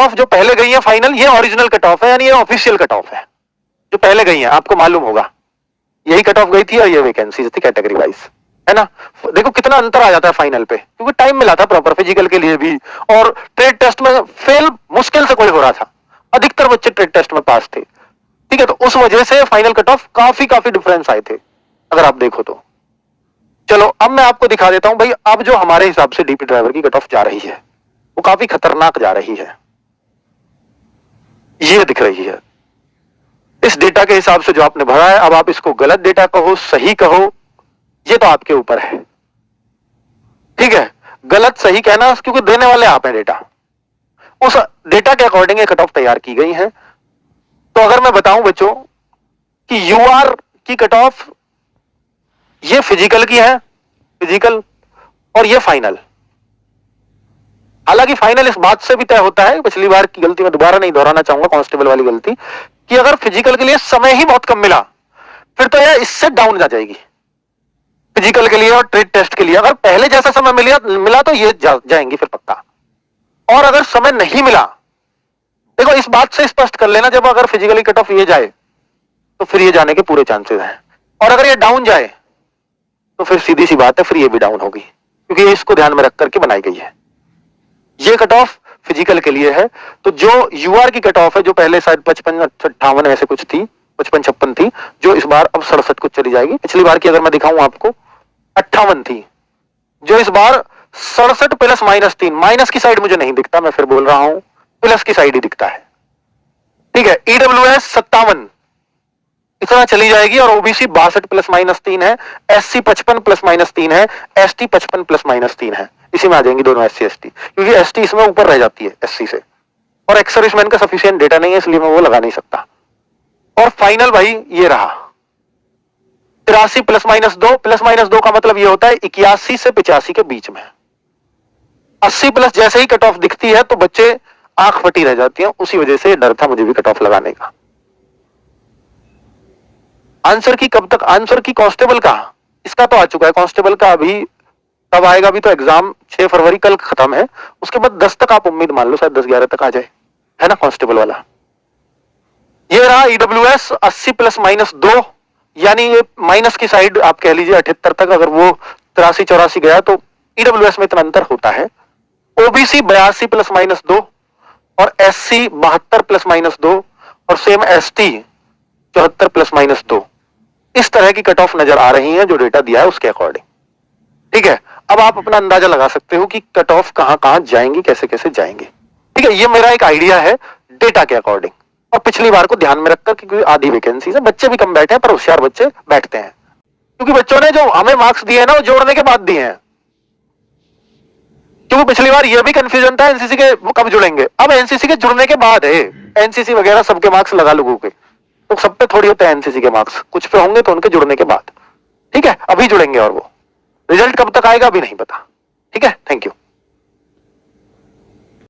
Of जो पहले गई है फाइनल, ये ओरिजिनल कट ऑफ है, यानी ये ऑफिशियल कट ऑफ है जो पहले गई है, आपको मालूम होगा यही कट ऑफ गई थी और ये वैकेंसी थी कैटेगरी वाइज, है ना। देखो कितना अंतर आ जाता है फाइनल पे, क्योंकि टाइम मिला था प्रॉपर फिजिकल के लिए भी, और ट्रेड टेस्ट में फेल मुश्किल से कोई हो रहा था, अधिकतर बच्चे ट्रेड टेस्ट में पास थे, ठीक है। तो उस वजह से फाइनल कट ऑफ काफी डिफरेंस आए थे, अगर आप देखो तो। चलो अब मैं आपको दिखा देता हूं भाई, अब जो हमारे हिसाब से डीपी ड्राइवर की कट ऑफ जा रही है वो काफी खतरनाक जा रही है, ये दिख रही है इस डेटा के हिसाब से जो आपने भरा है। अब आप इसको गलत डेटा कहो सही कहो, ये तो आपके ऊपर है, ठीक है। गलत सही कहना क्योंकि देने वाले आप हैं डेटा, उस डेटा के अकॉर्डिंग ये कट ऑफ तैयार की गई है। तो अगर मैं बताऊं बच्चों कि यूआर की कट ऑफ ये फिजिकल की है, फिजिकल, और ये फाइनल। हालांकि फाइनल इस बात से भी तय होता है, पिछली बार की गलती मैं दोबारा नहीं दोहराना चाहूंगा, कांस्टेबल वाली गलती, कि अगर फिजिकल के लिए समय ही बहुत कम मिला फिर तो यह इससे डाउन जा जाएगी। फिजिकल के लिए और ट्रेड टेस्ट के लिए अगर पहले जैसा समय मिला तो ये जाएंगी फिर पक्का। और अगर समय नहीं मिला, देखो इस बात से स्पष्ट कर लेना, जब अगर फिजिकली कट ऑफ ये जाए तो फिर ये जाने के पूरे चांसेस हैं, और अगर ये डाउन जाए तो फिर सीधी सी बात है फिर ये भी डाउन होगी, क्योंकि ये इसको ध्यान में रख करके बनाई गई है। ये कट ऑफ फिजिकल के लिए है। तो जो यूआर की कट ऑफ है, जो पहले शायद 55-58 ऐसे कुछ थी, 55-56 थी, जो इस बार अब 67 कुछ चली जाएगी। पिछली बार की अगर मैं दिखाऊं आपको 58 थी, जो इस बार 67 +-3, माइनस की साइड मुझे नहीं दिखता, मैं फिर बोल रहा हूं प्लस की साइड ही दिखता है, ठीक है। ईडब्ल्यूएस 57 इतना चली जाएगी, और ओबीसी 62 +-3 है, एससी 55 +-3 है, एसटी 55 +-3 है। इसी में आ जाएंगी दोनों एससी एसटी, क्योंकि एसटी इसमें ऊपर रह जाती है एससी से, और एक्स सर्विसमैन का सफिशिएंट डेटा नहीं है इसलिए मैं वो लगा नहीं सकता। और फाइनल भाई ये रहा 83 +-2 का मतलब ये होता है 81 से 85 के बीच में। 80 प्लस जैसे ही कट ऑफ दिखती है तो बच्चे आंख फटी रह जाती है, उसी वजह से डर था मुझे भी कट ऑफ लगाने का। आंसर की कब तक, आंसर की कांस्टेबल का, इसका तो आ चुका है, कांस्टेबल का अभी कब आएगा, अभी तो एग्जाम 6 फरवरी कल खत्म है, उसके बाद 10 तक आप उम्मीद मान लो, शायद 10-11 तक आ जाए, है ना कांस्टेबल वाला। ये रहा ईडब्ल्यूएस 80 +-2, यानी ये माइनस की साइड आप कह लीजिए 78 तक, अगर वो 83-84 गया तो ईडब्ल्यूएस में इतना अंतर होता है। ओबीसी 82 +-2, और एससी 72 +-2, और सेम एसटी 74 +-2। इस तरह की कट ऑफ नजर आ रही है जो डेटा दिया है उसके अकॉर्डिंग, ठीक है। अब आप अपना अंदाजा लगा सकते हो कि कट ऑफ कहां कहां जाएंगी, कैसे कैसे जाएंगे, ठीक है। ये मेरा एक आइडिया है डेटा के अकॉर्डिंग, और पिछली बार को ध्यान में रखकर, क्योंकि आधी वैकेंसी है, बच्चे भी कम बैठे हैं पर होशियार बच्चे बैठते हैं, क्योंकि बच्चों ने जो हमें मार्क्स दिए हैं ना वो जोड़ने के बाद दिए हैं। क्योंकि पिछली बार ये भी कंफ्यूजन था एनसीसी के वो कब जुड़ेंगे, अब एनसीसी के जुड़ने के बाद है, एनसीसी वगैरह सबके मार्क्स लगा लोगों के, तो सब पे थोड़ी होते हैं एनसीसी के मार्क्स, कुछ पे होंगे तो उनके जुड़ने के बाद, ठीक है। अभी जुड़ेंगे और वो रिजल्ट कब तक आएगा अभी नहीं पता, ठीक है। Thank you.